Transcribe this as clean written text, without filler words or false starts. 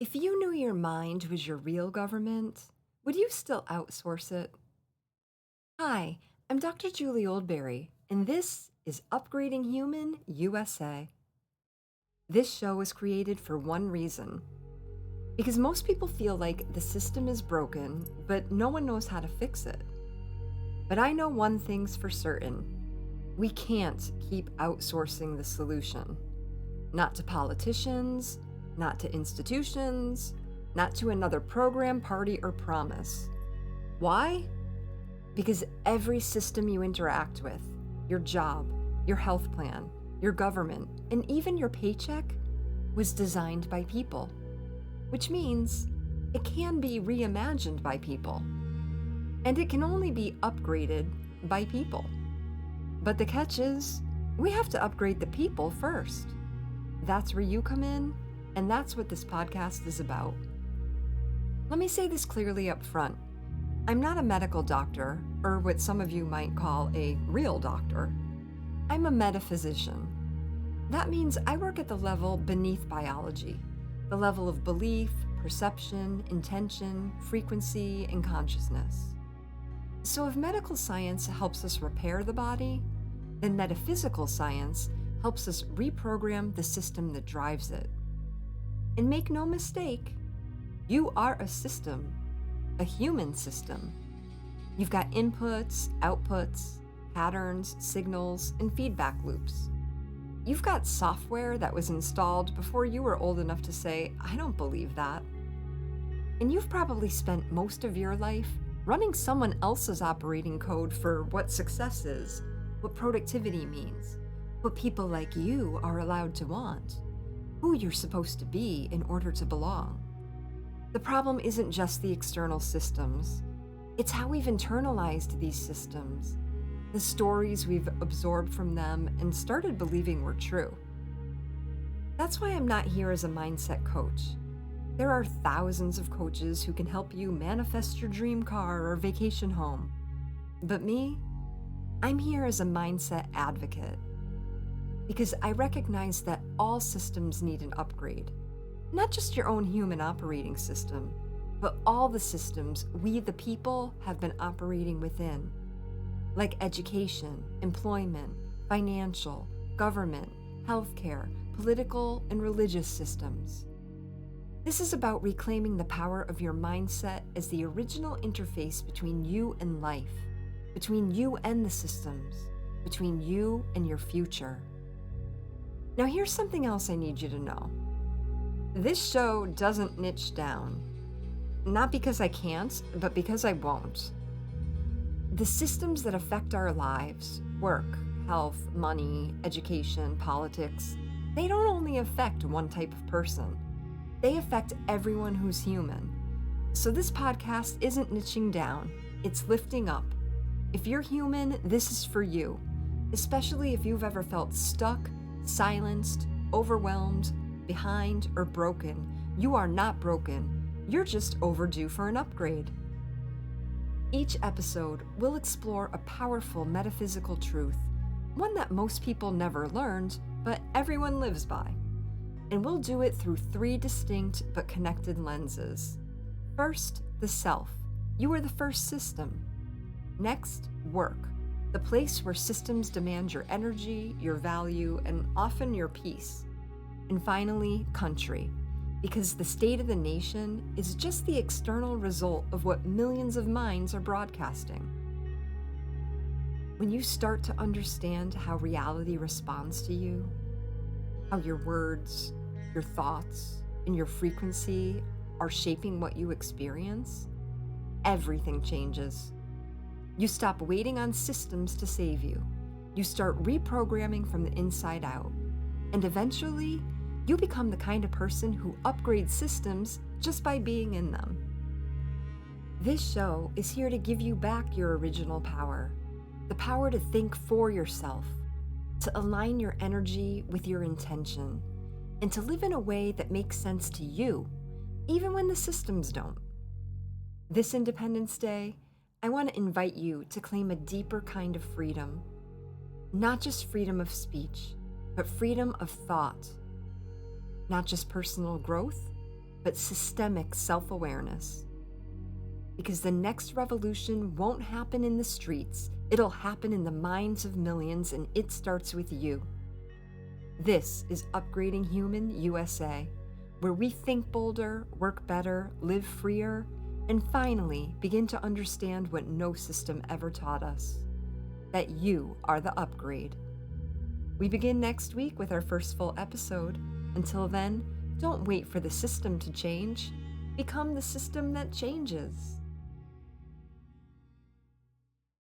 If you knew your mind was your real government, would you still outsource it? Hi, I'm Dr. Julie Oldberry, and this is Upgrading Human USA. This show was created for one reason because most people feel like the system is broken, but no one knows how to fix it. But I know one thing's for certain: we can't keep outsourcing the solution. Not to politicians, not to institutions, not to another program, party, or promise. Why? Because every system you interact with, your job, your health plan, your government, and even your paycheck, was designed by people, which means it can be reimagined by people, and it can only be upgraded by people. But the catch is, we have to upgrade the people first. That's where you come in, and that's what this podcast is about. Let me say this clearly up front. I'm not a medical doctor, or what some of you might call a real doctor. I'm a metaphysician. That means I work at the level beneath biology, the level of belief, perception, intention, frequency, and consciousness. So if medical science helps us repair the body, then metaphysical science helps us reprogram the system that drives it. And make no mistake, you are a system, a human system. You've got inputs, outputs, patterns, signals, and feedback loops. You've got software that was installed before you were old enough to say, "I don't believe that." And you've probably spent most of your life running someone else's operating code for what success is, what productivity means, what people like you are allowed to want, who you're supposed to be in order to belong. The problem isn't just the external systems, it's how we've internalized these systems, the stories we've absorbed from them and started believing were true. That's why I'm not here as a mindset coach. There are thousands of coaches who can help you manifest your dream car or vacation home. But me, I'm here as a mindset advocate because I recognize that all systems need an upgrade. Not just your own human operating system, but all the systems we, the people, have been operating within, like education, employment, financial, government, healthcare, political, and religious systems. This is about reclaiming the power of your mindset as the original interface between you and life, between you and the systems, between you and your future. Now, here's something else I need you to know. This show doesn't niche down. Not because I can't, but because I won't. The systems that affect our lives, work, health, money, education, politics, they don't only affect one type of person. They affect everyone who's human. So this podcast isn't niching down, it's lifting up. If you're human, this is for you, especially if you've ever felt stuck, silenced, overwhelmed, behind, or broken. You are not broken. You're just overdue for an upgrade. Each episode will explore a powerful metaphysical truth, one that most people never learned, but everyone lives by. And we'll do it through three distinct but connected lenses. First, the self. You are the first system. Next, work. The place where systems demand your energy, your value, and often your peace. And finally, country, because the state of the nation is just the external result of what millions of minds are broadcasting. When you start to understand how reality responds to you, how your words, your thoughts, and your frequency are shaping what you experience, everything changes. You stop waiting on systems to save you. You start reprogramming from the inside out. And eventually, you become the kind of person who upgrades systems just by being in them. This show is here to give you back your original power, the power to think for yourself, to align your energy with your intention, and to live in a way that makes sense to you, even when the systems don't. This Independence Day, I want to invite you to claim a deeper kind of freedom. Not just freedom of speech, but freedom of thought. Not just personal growth, but systemic self-awareness. Because the next revolution won't happen in the streets, it'll happen in the minds of millions, and it starts with you. This is Upgrading Human USA, where we think bolder, work better, live freer, and finally begin to understand what no system ever taught us: that you are the upgrade. We begin next week with our first full episode. Until then, don't wait for the system to change. Become the system that changes.